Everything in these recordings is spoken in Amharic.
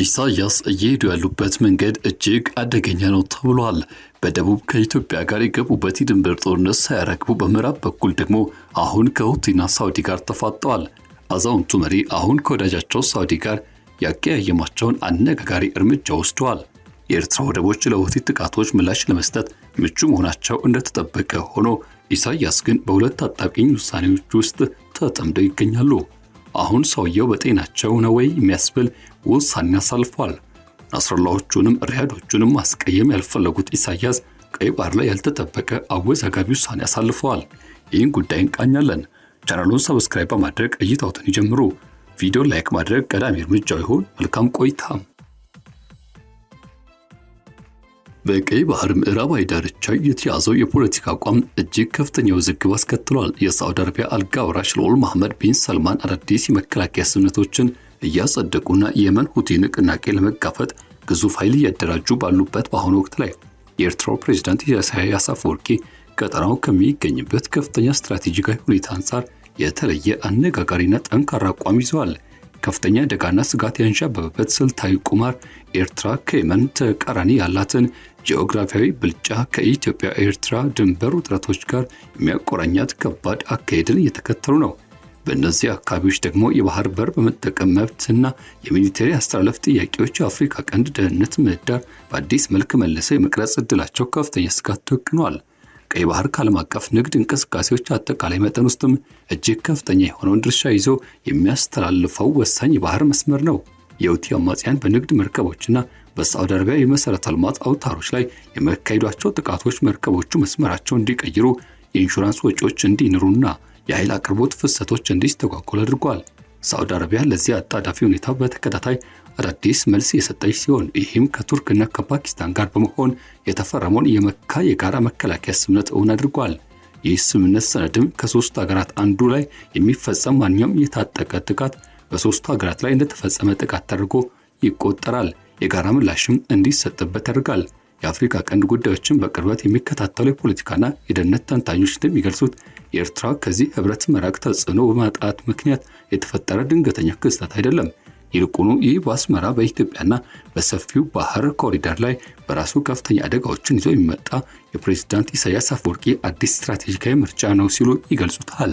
ኢሳያስ እየሄዱ ያሉበት መንገድ እጅግ አደገኛ ነው ተብሏል። በደቡብ ከኢትዮጵያ ጋር የገቡበት የድንበር ጦርነት ሳያረግቡ በምዕራብ በኩል ደግሞ አሁን ከሁቲና ሳውዲ ጋር ተፋጠዋል። አዛውንቱ መሪ አሁን ከወዳጃቸው ሳውዲ ጋር ያቀያየማቸውን አነጋጋሪ እርምጃ ወስደዋል። የኤርትራ ወደቦች ለሁቲ ጥቃቶች ምላሽ ለመስጠት ምቹ መሆናቸው እንደተጠበቀ ሆኖ ኢሳያስ ግን በሁለት አጣብቂኝ ውሳኔዎች ውስጥ ተጠምደው ይገኛሉ። አሁን ሰውየው በጤናቸው ነው ወይ የሚያስብል ውሳኔ አሳልፏል። ናስረላዎቹንም ሪያዶቹንም ማስቀየም ያልፈለጉት ኢሳያስ ቀይ ባህር ላይ ያልተጠበቀ አወዛጋቢ ውሳኔ አሳልፈዋል። ይህን ጉዳይ እንቃኛለን። ቻናሉን ሰብስክራይብ በማድረግ እይታዎትን ይጀምሩ። ቪዲዮ ላይክ ማድረግ ቀዳሚ እርምጃው ይሁን። መልካም ቆይታ። በቀይ ባህር ምዕራባዊ ዳርቻ የተያዘው የፖለቲካ አቋም እጅግ ከፍተኛ ውዝግብ አስከትሏል። የሳዑዲ አረቢያ አልጋ ወራሽ ልዑል መሐመድ ቢን ሰልማን አዳዲስ የመከላከያ ስምምነቶችን እያጸደቁና የመን ሁቲ ንቅናቄ ለመጋፈጥ ግዙፍ ኃይል እያደራጁ ባሉበት በአሁኑ ወቅት ላይ የኤርትራው ፕሬዝዳንት ኢሳያስ አፈወርቂ ቀጠናው ከሚገኝበት ከፍተኛ ስትራቴጂካዊ ሁኔታ አንጻር የተለየ አነጋጋሪና ጠንካራ አቋም ይዘዋል። ከፍተኛ አደጋና ስጋት ያንዣበበበት ስልታዊ ቁማር ኤርትራ ከየመን ተቃራኒ ያላትን ጂኦግራፊያዊ ብልጫ ከኢትዮጵያ ኤርትራ ድንበር ውጥረቶች ጋር የሚያቆራኛት ከባድ አካሄድን እየተከተሉ ነው። በእነዚህ አካባቢዎች ደግሞ የባህር በር በመጠቀም መብትና የሚሊተሪ አስተላለፍ ጥያቄዎች የአፍሪካ ቀንድ ደህንነት ምህዳር በአዲስ መልክ መልሰው የመቅረጽ ዕድላቸው ከፍተኛ ስጋት ደቅኗል። ቀይ ባህር ከዓለም አቀፍ ንግድ እንቅስቃሴዎች አጠቃላይ መጠን ውስጥም እጅግ ከፍተኛ የሆነውን ድርሻ ይዞ የሚያስተላልፈው ወሳኝ የባህር መስመር ነው። የሁቲ አማጽያን በንግድ መርከቦችና በሳዑዲ አረቢያ የመሰረተ ልማት አውታሮች ላይ የሚያካሂዷቸው ጥቃቶች መርከቦቹ መስመራቸውን እንዲቀይሩ፣ የኢንሹራንስ ወጪዎች እንዲንሩና የኃይል አቅርቦት ፍሰቶች እንዲስተጓጎል አድርጓል። ሳዑዲ አረቢያ ለዚህ አጣዳፊ ሁኔታ በተከታታይ አዳዲስ መልስ የሰጠች ሲሆን ይህም ከቱርክና ከፓኪስታን ጋር በመሆን የተፈረመውን የመካ የጋራ መከላከያ ስምምነት እውን አድርጓል። ይህ ስምምነት ሰነድም ከሶስት ሀገራት አንዱ ላይ የሚፈጸም ማንኛውም የታጠቀ ጥቃት በሶስቱ ሀገራት ላይ እንደተፈጸመ ጥቃት ተደርጎ ይቆጠራል። የጋራ ምላሽም እንዲሰጥበት ያደርጋል። የአፍሪካ ቀንድ ጉዳዮችን በቅርበት የሚከታተሉ የፖለቲካና የደህንነት ተንታኞች እንደሚገልጹት የኤርትራ ከዚህ ህብረት መራቅ ተጽዕኖ በማጣት ምክንያት የተፈጠረ ድንገተኛ ክስተት አይደለም። ይልቁኑ ይህ በአስመራ በኢትዮጵያና በሰፊው ባህር ኮሪደር ላይ በራሱ ከፍተኛ አደጋዎችን ይዞ የሚመጣ የፕሬዝዳንት ኢሳያስ አፈወርቂ አዲስ ስትራቴጂካዊ ምርጫ ነው ሲሉ ይገልጹታል።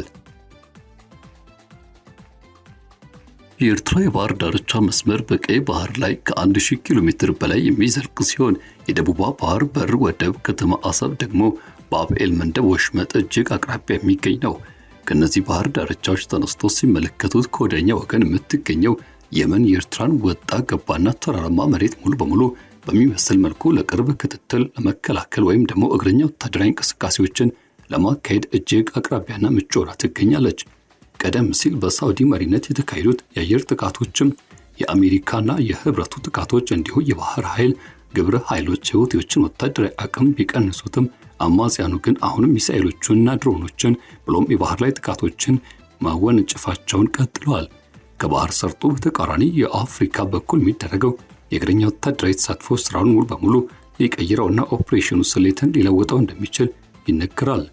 የኤርትራ የባህር ዳርቻ መስመር በቀይ ባህር ላይ ከ1000 ኪሎ ሜትር በላይ የሚዘልቅ ሲሆን የደቡባ ባህር በር ወደብ ከተማ አሰብ ደግሞ በአብኤል መንደብ ወሽመጥ እጅግ አቅራቢያ የሚገኝ ነው። ከነዚህ ባህር ዳርቻዎች ተነስቶ ሲመለከቱት ከወደኛ ወገን የምትገኘው የመን የኤርትራን ወጣ ገባና ተራራማ መሬት ሙሉ በሙሉ በሚመስል መልኩ ለቅርብ ክትትል ለመከላከል ወይም ደግሞ እግረኛ ወታደራዊ እንቅስቃሴዎችን ለማካሄድ እጅግ አቅራቢያና ምቹ ሆና ትገኛለች። ቀደም ሲል በሳውዲ መሪነት የተካሄዱት የአየር ጥቃቶችም የአሜሪካና የህብረቱ ጥቃቶች እንዲሁ የባህር ኃይል ግብረ ኃይሎች የሁቲዎችን ወታደራዊ አቅም ቢቀንሱትም አማጽያኑ ግን አሁንም ሚሳኤሎችንና ድሮኖችን ብሎም የባህር ላይ ጥቃቶችን ማወንጨፋቸውን ቀጥለዋል። ከባህር ሰርጡ በተቃራኒ የአፍሪካ በኩል የሚደረገው የእግረኛ ወታደራዊ ተሳትፎ ስራውን ሙሉ በሙሉ ሊቀይረውና ኦፕሬሽኑ ስሌትን ሊለውጠው እንደሚችል ይነገራል።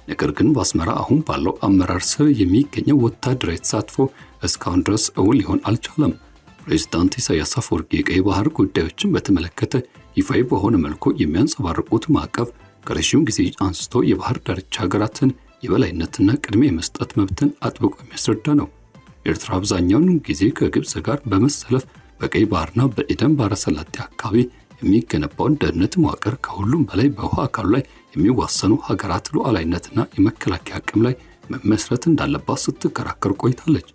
ነገር ግን በአስመራ አሁን ባለው አመራር ስር የሚገኘው ወታደራዊ ተሳትፎ እስካሁን ድረስ እውን ሊሆን አልቻለም። ፕሬዝዳንት ኢሳያስ አፈወርቂ የቀይ ባህር ጉዳዮችን በተመለከተ ይፋዊ በሆነ መልኩ የሚያንጸባርቁት ማዕቀፍ ከረዥም ጊዜ አንስቶ የባህር ዳርቻ ሀገራትን የበላይነትና ቅድሚያ የመስጠት መብትን አጥብቆ የሚያስረዳ ነው። ኤርትራ አብዛኛውን ጊዜ ከግብጽ ጋር በመሰለፍ በቀይ ባህርና በኤደን ባህረ ሰላጤ አካባቢ የሚገነባውን ደህንነት መዋቅር ከሁሉም በላይ በውሃ አካሉ ላይ የሚዋሰኑ ሀገራት ሉዓላዊነትና የመከላከያ አቅም ላይ መመስረት እንዳለባት ስትከራከር ቆይታለች።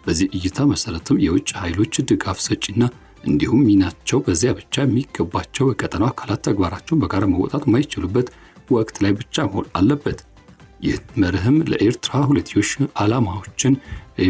በዚህ እይታ መሰረትም የውጭ ኃይሎች ድጋፍ ሰጪና እንዲሁም ሚናቸው በዚያ ብቻ የሚገባቸው የቀጠናው አካላት ተግባራቸውን በጋራ መወጣት የማይችሉበት ወቅት ላይ ብቻ መሆን አለበት። ይህ መርህም ለኤርትራ ሁለትዮሽ ዓላማዎችን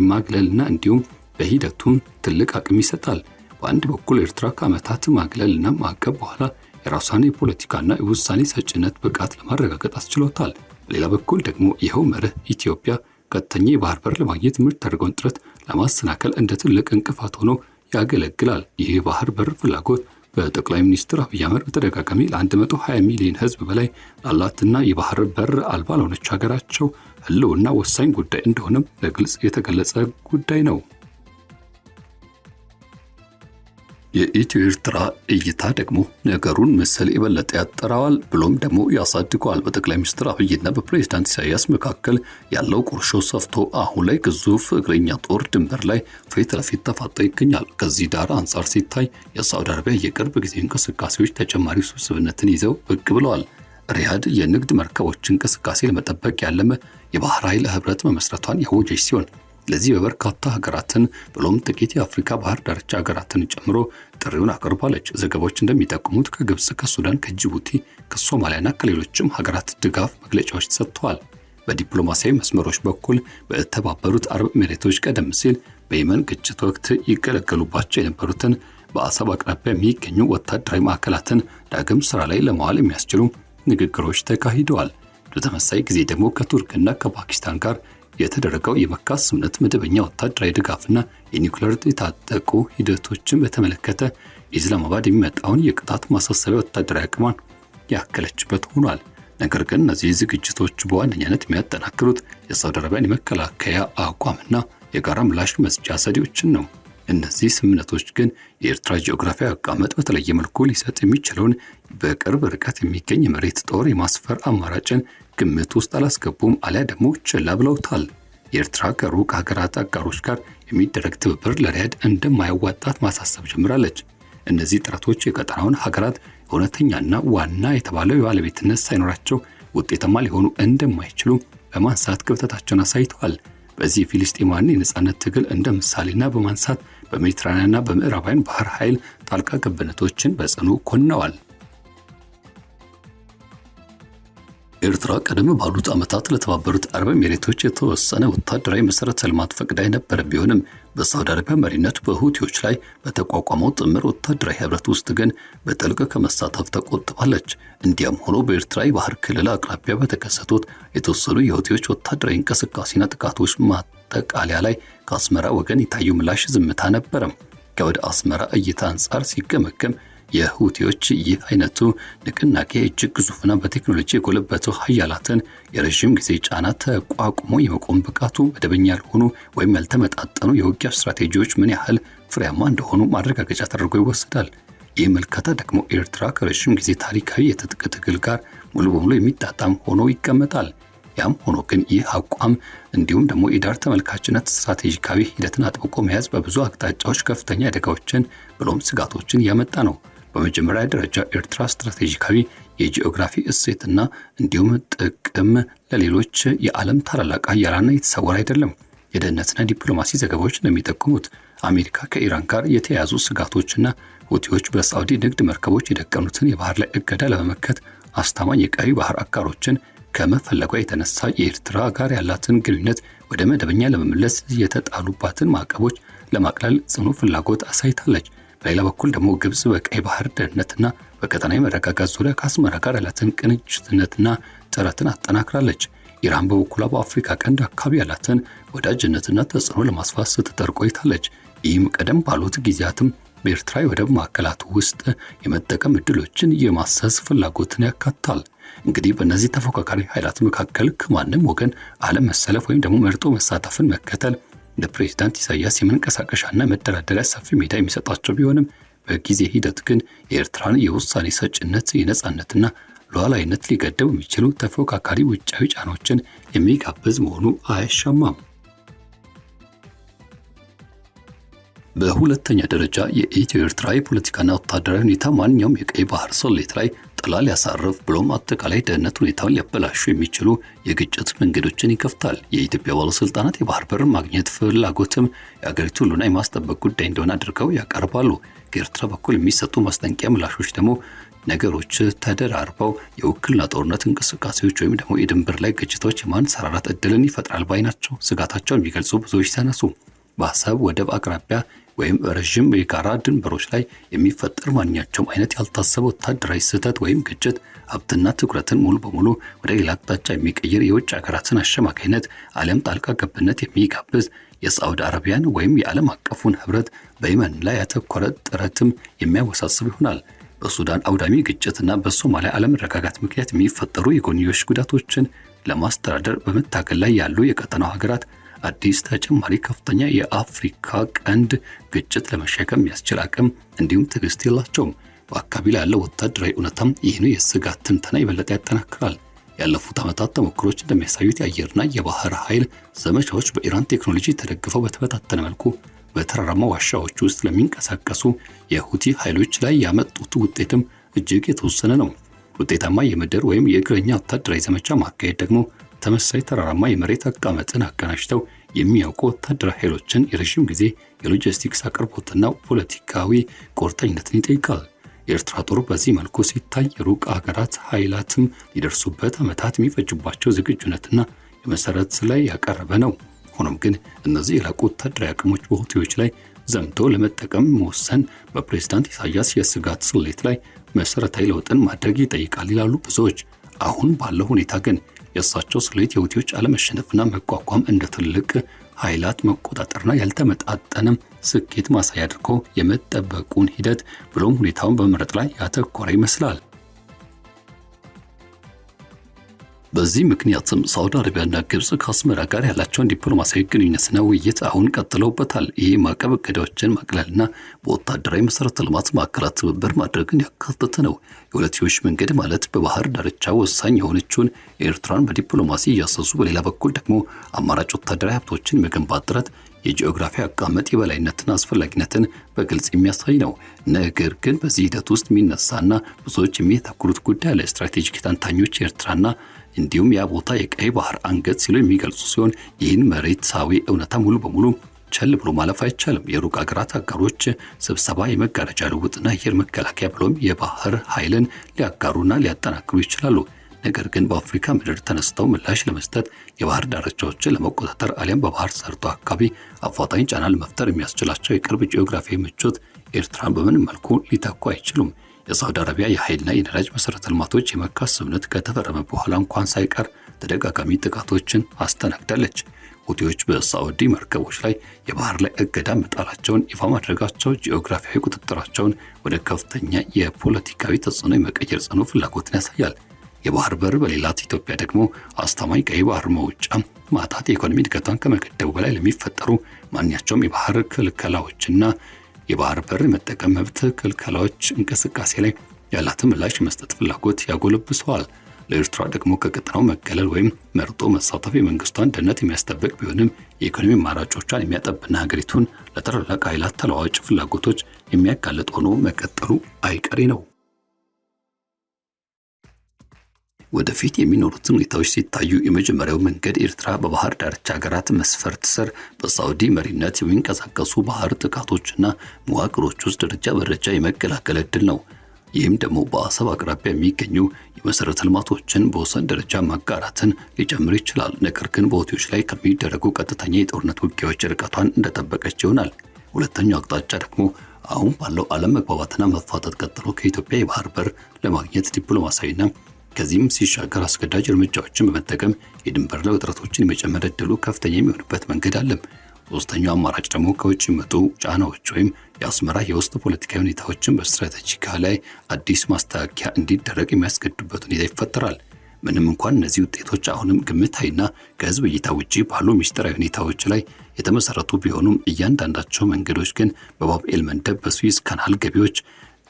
ማግለልና እንዲሁም በሂደቱም ትልቅ አቅም ይሰጣል። በአንድ በኩል ኤርትራ ከዓመታት ማግለልና ማዕቀብ በኋላ የራሷን የፖለቲካና የውሳኔ ሰጭነት ብቃት ለማረጋገጥ አስችሎታል። በሌላ በኩል ደግሞ ይኸው መርህ ኢትዮጵያ ቀጥተኛ የባህር በር ለማግኘት የምታደርገውን ጥረት ለማሰናከል እንደ ትልቅ እንቅፋት ሆኖ ያገለግላል። ይህ የባህር በር ፍላጎት በጠቅላይ ሚኒስትር አብይ አህመድ በተደጋጋሚ ለ120 ሚሊዮን ህዝብ በላይ ላላትና የባህር በር አልባ ለሆነች ሀገራቸው ህልውና ወሳኝ ጉዳይ እንደሆነም በግልጽ የተገለጸ ጉዳይ ነው። የኢትዮ ኤርትራ እይታ ደግሞ ነገሩን ምስል የበለጠ ያጠራዋል ብሎም ደግሞ ያሳድገዋል። በጠቅላይ ሚኒስትር አብይና በፕሬዝዳንት ኢሳያስ መካከል ያለው ቁርሾ ሰፍቶ አሁን ላይ ግዙፍ እግረኛ ጦር ድንበር ላይ ፊት ለፊት ተፋጦ ይገኛል። ከዚህ ዳራ አንጻር ሲታይ የሳዑዲ አረቢያ የቅርብ ጊዜ እንቅስቃሴዎች ተጨማሪ ውስብስብነትን ይዘው ብቅ ብለዋል። ሪያድ የንግድ መርከቦች እንቅስቃሴ ለመጠበቅ ያለመ የባህር ኃይል ህብረት መመስረቷን ያወጀች ሲሆን ለዚህ በበርካታ ሀገራትን ብሎም ጥቂት የአፍሪካ ባህር ዳርቻ ሀገራትን ጨምሮ ጥሪውን አቅርባለች። ዘገባዎች እንደሚጠቁሙት ከግብጽ፣ ከሱዳን፣ ከጅቡቲ፣ ከሶማሊያና ከሌሎችም ሀገራት ድጋፍ መግለጫዎች ተሰጥተዋል። በዲፕሎማሲያዊ መስመሮች በኩል በተባበሩት አረብ ኤሚሬቶች ቀደም ሲል በየመን ግጭት ወቅት ይገለገሉባቸው የነበሩትን በአሰብ አቅራቢያ የሚገኙ ወታደራዊ ማዕከላትን ዳግም ስራ ላይ ለማዋል የሚያስችሉ ንግግሮች ተካሂደዋል። በተመሳሳይ ጊዜ ደግሞ ከቱርክና ከፓኪስታን ጋር የተደረገው የመካ ስምምነት መደበኛ ወታደራዊ ድጋፍና የኒውክሌር የታጠቁ ሂደቶችን በተመለከተ ኢስላማባድ የሚመጣውን የቅጣት ማሳሰቢያ ወታደራዊ አቅሟን ያከለችበት ሆኗል። ነገር ግን እነዚህ ዝግጅቶች በዋነኛነት የሚያጠናክሩት የሳውዲ አረቢያን የመከላከያ አቋምና የጋራ ምላሽ መስጫ ዘዴዎችን ነው። እነዚህ ስምምነቶች ግን የኤርትራ ጂኦግራፊያዊ አቀማመጥ በተለየ መልኩ ሊሰጥ የሚችለውን በቅርብ ርቀት የሚገኝ የመሬት ጦር የማስፈር አማራጭን ግምት ውስጥ አላስገቡም፣ አሊያ ደግሞ ችላ ብለውታል። የኤርትራ ከሩቅ ሀገራት አጋሮች ጋር የሚደረግ ትብብር ለሪያድ እንደማያዋጣት ማሳሰብ ጀምራለች። እነዚህ ጥረቶች የቀጠናውን ሀገራት እውነተኛና ዋና የተባለው የባለቤትነት ሳይኖራቸው ውጤታማ ሊሆኑ እንደማይችሉ በማንሳት ክፍተታቸውን አሳይተዋል። በዚህ የፊልስጤማውያን የነጻነት ትግል እንደ ምሳሌና በማንሳት በሜዲትራንያንና በምዕራባውያን ባህር ኃይል ጣልቃ ገብነቶችን በጽኑ ኮንነዋል። ኤርትራ ቀደም ባሉት ዓመታት ለተባበሩት አረብ ኤሚሬቶች የተወሰነ ወታደራዊ መሰረተ ልማት ፈቅዳ የነበረ ቢሆንም በሳውዲ አረቢያ መሪነት በሁቲዎች ላይ በተቋቋመው ጥምር ወታደራዊ ህብረት ውስጥ ግን በጥልቅ ከመሳተፍ ተቆጥባለች። እንዲያም ሆኖ በኤርትራ የባህር ክልል አቅራቢያ በተከሰቱት የተወሰኑ የሁቲዎች ወታደራዊ እንቅስቃሴና ጥቃቶች ማጠቃለያ ላይ ከአስመራ ወገን የታየው ምላሽ ዝምታ ነበረ። ከወደ አስመራ እይታ አንጻር ሲገመገም የሁቲዎች ይህ አይነቱ ንቅናቄ እጅግ ግዙፍና በቴክኖሎጂ የጎለበቱ ሀያላትን የረዥም ጊዜ ጫና ተቋቁሞ የመቆም ብቃቱ መደበኛ ያልሆኑ ወይም ያልተመጣጠኑ የውጊያ ስትራቴጂዎች ምን ያህል ፍሬያማ እንደሆኑ ማረጋገጫ ተደርጎ ይወሰዳል። ይህ መልከታ ደግሞ ኤርትራ ከረዥም ጊዜ ታሪካዊ የትጥቅ ትግል ጋር ሙሉ በሙሉ የሚጣጣም ሆኖ ይቀመጣል። ያም ሆኖ ግን ይህ አቋም እንዲሁም ደግሞ የዳር ተመልካችነት ስትራቴጂካዊ ሂደትን አጥብቆ መያዝ በብዙ አቅጣጫዎች ከፍተኛ አደጋዎችን ብሎም ስጋቶችን ያመጣ ነው። በመጀመሪያ ደረጃ ኤርትራ ስትራቴጂካዊ የጂኦግራፊ እሴትና እንዲሁም ጥቅም ለሌሎች የዓለም ታላላቅ ሀያላን የተሰወረ አይደለም። የደህንነትና ዲፕሎማሲ ዘገባዎች እንደሚጠቁሙት አሜሪካ ከኢራን ጋር የተያያዙ ስጋቶችና ሁቲዎች በሳዑዲ ንግድ መርከቦች የደቀኑትን የባህር ላይ እገዳ ለመመከት አስተማማኝ የቀይ ባህር አጋሮችን ከመፈለጓ የተነሳ የኤርትራ ጋር ያላትን ግንኙነት ወደ መደበኛ ለመመለስ የተጣሉባትን ማዕቀቦች ለማቅለል ጽኑ ፍላጎት አሳይታለች። በሌላ በኩል ደግሞ ግብጽ በቀይ ባህር ደህንነትና በቀጠናዊ መረጋጋት ዙሪያ ከአስመራ ጋር ያላትን ቅንጅትነትና ጥረትን አጠናክራለች። ኢራን በበኩሏ በአፍሪካ ቀንድ አካባቢ ያላትን ወዳጅነትና ተጽዕኖ ለማስፋት ስትጥር ቆይታለች። ይህም ቀደም ባሉት ጊዜያትም በኤርትራ የወደብ ማዕከላት ውስጥ የመጠቀም እድሎችን የማሰስ ፍላጎትን ያካትታል። እንግዲህ በእነዚህ ተፎካካሪ ኃይላት መካከል ከማንም ወገን አለመሰለፍ ወይም ደግሞ መርጦ መሳተፍን መከተል ለፕሬዝዳንት ኢሳያስ የመንቀሳቀሻና መደራደሪያ ሰፊ ሜዳ የሚሰጣቸው ቢሆንም በጊዜ ሂደት ግን የኤርትራን የውሳኔ ሰጭነት የነጻነትና ሉዓላዊነት ሊገደቡ የሚችሉ ተፎካካሪ ውጫዊ ጫናዎችን የሚጋብዝ መሆኑ አያሻማም። በሁለተኛ ደረጃ የኢትዮ ኤርትራ የፖለቲካና ወታደራዊ ሁኔታ ማንኛውም የቀይ ባህር ሰሌት ላይ ጥላ ሊያሳርፍ ብሎም አጠቃላይ ደህንነት ሁኔታውን ሊያበላሹ የሚችሉ የግጭት መንገዶችን ይከፍታል። የኢትዮጵያ ባለስልጣናት የባህር በር ማግኘት ፍላጎትም የአገሪቱ ሁሉና የማስጠበቅ ጉዳይ እንደሆነ አድርገው ያቀርባሉ። ከኤርትራ በኩል የሚሰጡ ማስጠንቀቂያ ምላሾች ደግሞ ነገሮች ተደራርበው የውክልና ጦርነት እንቅስቃሴዎች ወይም ደግሞ የድንበር ላይ ግጭቶች የማንሰራራት እድልን ይፈጥራል ባይ ናቸው። ስጋታቸውን ቢገልጹ ብዙዎች ተነሱ። በአሰብ ወደብ አቅራቢያ ወይም ረዥም የጋራ ድንበሮች ላይ የሚፈጠር ማንኛቸውም አይነት ያልታሰበ ወታደራዊ ስህተት ወይም ግጭት ሀብትና ትኩረትን ሙሉ በሙሉ ወደ ሌላ አቅጣጫ የሚቀይር የውጭ ሀገራትን አሸማጋይነት ዓለም ጣልቃ ገብነት የሚጋብዝ የሳዑዲ አረቢያን ወይም የዓለም አቀፉን ህብረት በየመን ላይ ያተኮረ ጥረትም የሚያወሳስብ ይሆናል። በሱዳን አውዳሚ ግጭትና በሶማሊያ አለመረጋጋት ምክንያት የሚፈጠሩ የጎንዮሽ ጉዳቶችን ለማስተዳደር በመታገል ላይ ያሉ የቀጠናው ሀገራት አዲስ ተጨማሪ ከፍተኛ የአፍሪካ ቀንድ ግጭት ለመሸከም የሚያስችል አቅም እንዲሁም ትዕግስት የላቸውም። በአካባቢ ላይ ያለው ወታደራዊ እውነታም ይህን የስጋት ትንተና ይበለጥ ያጠናክራል። ያለፉት ዓመታት ተሞክሮች እንደሚያሳዩት የአየርና የባህር ኃይል ዘመቻዎች በኢራን ቴክኖሎጂ ተደግፈው በተበታተነ መልኩ በተራራማ ዋሻዎች ውስጥ ለሚንቀሳቀሱ የሁቲ ኃይሎች ላይ ያመጡት ውጤትም እጅግ የተወሰነ ነው። ውጤታማ የምድር ወይም የእግረኛ ወታደራዊ ዘመቻ ማካሄድ ደግሞ ተመሳሳይ ተራራማ የመሬት አቀማመጥን አቀናጅተው የሚያውቁ ወታደራዊ ኃይሎችን የረዥም ጊዜ የሎጂስቲክስ አቅርቦትና ፖለቲካዊ ቁርጠኝነትን ይጠይቃል። የኤርትራ ጦር በዚህ መልኩ ሲታይ የሩቅ ሀገራት ኃይላትም ሊደርሱበት ዓመታት የሚፈጅባቸው ዝግጁነትና የመሰረት ላይ ያቀረበ ነው። ሆኖም ግን እነዚህ የላቁ ወታደራዊ አቅሞች በሁቲዎች ላይ ዘምቶ ለመጠቀም መወሰን በፕሬዝዳንት ኢሳያስ የስጋት ስሌት ላይ መሰረታዊ ለውጥን ማድረግ ይጠይቃል ይላሉ ብዙዎች። አሁን ባለው ሁኔታ ግን የእሳቸው ስሌት የሁቲዎች አለመሸነፍና መቋቋም እንደ ትልቅ ኃይላት መቆጣጠርና ያልተመጣጠነም ስኬት ማሳያ አድርጎ የመጠበቁን ሂደት ብሎም ሁኔታውን በመምረጥ ላይ ያተኮረ ይመስላል። በዚህ ምክንያትም ሳውዲ አረቢያና ግብጽ ከአስመራ ጋር ያላቸውን ዲፕሎማሲያዊ ግንኙነትና ውይይት አሁን ቀጥለውበታል። ይህ ማዕቀብ እገዳዎችን ማቅለልና በወታደራዊ መሰረተ ልማት ማዕከላት ትብብር ማድረግን ያካተተ ነው። የሁለትዮሽ መንገድ ማለት በባህር ዳርቻ ወሳኝ የሆነችውን ኤርትራን በዲፕሎማሲ እያሰሱ፣ በሌላ በኩል ደግሞ አማራጭ ወታደራዊ ሀብቶችን መገንባት ጥረት የጂኦግራፊ አቀማመጥ የበላይነትና አስፈላጊነትን በግልጽ የሚያሳይ ነው። ነገር ግን በዚህ ሂደት ውስጥ የሚነሳና ብዙዎች የሚያተኩሩት ጉዳይ ለስትራቴጂክ ተንታኞች ኤርትራና እንዲሁም ያ ቦታ የቀይ ባህር አንገት ሲሉ የሚገልጹ ሲሆን ይህን መሬታዊ እውነታ ሙሉ በሙሉ ቸል ብሎ ማለፍ አይቻልም። የሩቅ አገራት አጋሮች ስብሰባ፣ የመጋረጃ ልውውጥና አየር መከላከያ ብሎም የባህር ኃይልን ሊያጋሩና ሊያጠናክሩ ይችላሉ። ነገር ግን በአፍሪካ ምድር ተነስተው ምላሽ ለመስጠት የባህር ዳርቻዎችን ለመቆጣጠር አሊያም በባህር ሰርጦ አካባቢ አፋጣኝ ጫና ለመፍጠር የሚያስችላቸው የቅርብ ጂኦግራፊያዊ ምቾት ኤርትራን በምንም መልኩ ሊተኩ አይችሉም። የሳውዲ አረቢያ የኃይልና የነዳጅ መሰረተ ልማቶች የመካ ስምምነት ከተፈረመ በኋላ እንኳን ሳይቀር ተደጋጋሚ ጥቃቶችን አስተናግዳለች። ሁቲዎች በሳዑዲ መርከቦች ላይ የባህር ላይ እገዳ መጣላቸውን ይፋ ማድረጋቸው ጂኦግራፊያዊ ቁጥጥራቸውን ወደ ከፍተኛ የፖለቲካዊ ተጽዕኖ የመቀየር ጽኑ ፍላጎትን ያሳያል። የባህር በር በሌላት ኢትዮጵያ ደግሞ አስተማማኝ ቀይ ባህር መውጫ ማጣት የኢኮኖሚ እድገቷን ከመገደቡ በላይ ለሚፈጠሩ ማንኛቸውም የባህር ክልከላዎችና የባህር በር መጠቀም መብት ክልከላዎች እንቅስቃሴ ላይ ያላትን ምላሽ መስጠት ፍላጎት ያጎለብሰዋል። ለኤርትራ ደግሞ ከቀጠናው መገለል ወይም መርጦ መሳተፍ የመንግስቷን ደህንነት የሚያስጠብቅ ቢሆንም የኢኮኖሚ አማራጮቿን የሚያጠብና ሀገሪቱን ለታላላቅ ኃይላት ተለዋዋጭ ፍላጎቶች የሚያጋልጥ ሆኖ መቀጠሉ አይቀሬ ነው። ወደፊት የሚኖሩት ሁኔታዎች ሲታዩ የመጀመሪያው መንገድ ኤርትራ በባህር ዳርቻ ሀገራት መስፈርት ስር በሳዑዲ መሪነት የሚንቀሳቀሱ ባህር ጥቃቶችና መዋቅሮች ውስጥ ደረጃ በደረጃ የመቀላቀል ዕድል ነው። ይህም ደግሞ በአሰብ አቅራቢያ የሚገኙ የመሰረተ ልማቶችን በወሰን ደረጃ ማጋራትን ሊጨምር ይችላል። ነገር ግን በሁቲዎች ላይ ከሚደረጉ ቀጥተኛ የጦርነት ውጊያዎች ርቀቷን እንደጠበቀች ይሆናል። ሁለተኛው አቅጣጫ ደግሞ አሁን ባለው ዓለም መግባባትና መፋጠጥ ቀጥሎ ከኢትዮጵያ የባህር በር ለማግኘት ዲፕሎማሲያዊና ከዚህም ሲሻገር አስገዳጅ እርምጃዎችን በመጠቀም የድንበር ላይ ውጥረቶችን የመጨመር ዕድሉ ከፍተኛ የሚሆንበት መንገድ አለ። ሶስተኛው አማራጭ ደግሞ ከውጭ የሚመጡ ጫናዎች ወይም የአስመራ የውስጥ ፖለቲካዊ ሁኔታዎችን በስትራቴጂካ ላይ አዲስ ማስተካከያ እንዲደረግ የሚያስገድዱበት ሁኔታ ይፈጠራል። ምንም እንኳን እነዚህ ውጤቶች አሁንም ግምታዊና ከህዝብ እይታ ውጪ ባሉ ሚስጥራዊ ሁኔታዎች ላይ የተመሰረቱ ቢሆኑም እያንዳንዳቸው መንገዶች ግን በባብኤል መንደብ፣ በስዊዝ ካናል ገቢዎች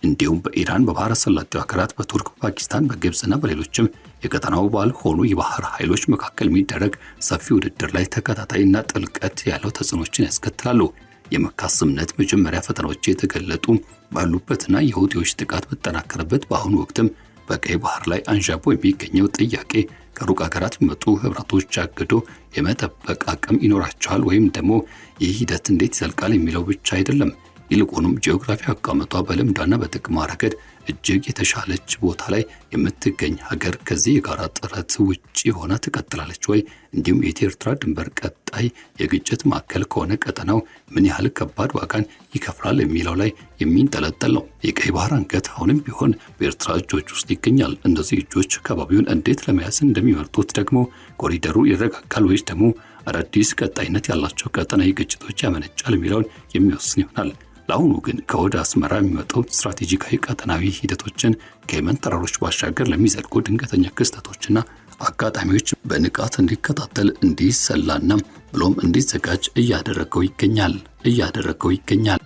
እንዲሁም በኢራን፣ በባህረ ሰላጤው ሀገራት፣ በቱርክ፣ በፓኪስታን፣ በግብጽና በሌሎችም የቀጠናው ባልሆኑ የባህር ኃይሎች መካከል የሚደረግ ሰፊ ውድድር ላይ ተከታታይና ጥልቀት ያለው ተጽዕኖችን ያስከትላሉ። የመካ ስምምነት መጀመሪያ ፈተናዎች የተገለጡ ባሉበትና የሁቲዎች ጥቃት በተጠናከረበት በአሁኑ ወቅትም በቀይ ባህር ላይ አንዣቦ የሚገኘው ጥያቄ ከሩቅ ሀገራት የሚመጡ ህብረቶች አግዶ የመጠበቅ አቅም ይኖራቸዋል ወይም ደግሞ ይህ ሂደት እንዴት ይዘልቃል የሚለው ብቻ አይደለም። ይልቁንም ጂኦግራፊ አቀማመጧ በልምዷና በጥቅሟ ረገድ እጅግ የተሻለች ቦታ ላይ የምትገኝ ሀገር ከዚህ የጋራ ጥረት ውጪ ሆና ትቀጥላለች ወይ? እንዲሁም የኤርትራ ድንበር ቀጣይ የግጭት ማዕከል ከሆነ ቀጠናው ምን ያህል ከባድ ዋጋን ይከፍላል የሚለው ላይ የሚንጠለጠል ነው። የቀይ ባህር አንገት አሁንም ቢሆን በኤርትራ እጆች ውስጥ ይገኛል። እነዚህ እጆች ከባቢውን እንዴት ለመያዝ እንደሚመርጡት ደግሞ ኮሪደሩ ይረጋጋል ወይስ ደግሞ አዳዲስ ቀጣይነት ያላቸው ቀጠናዊ ግጭቶች ያመነጫል የሚለውን የሚወስን ይሆናል። ለአሁኑ ግን ከወደ አስመራ የሚመጣው ስትራቴጂካዊ ቀጠናዊ ሂደቶችን ከየመን ተራሮች ባሻገር ለሚዘልቁ ድንገተኛ ክስተቶችና አጋጣሚዎች በንቃት እንዲከታተል እንዲሰላና ብሎም እንዲዘጋጅ እያደረገው ይገኛል።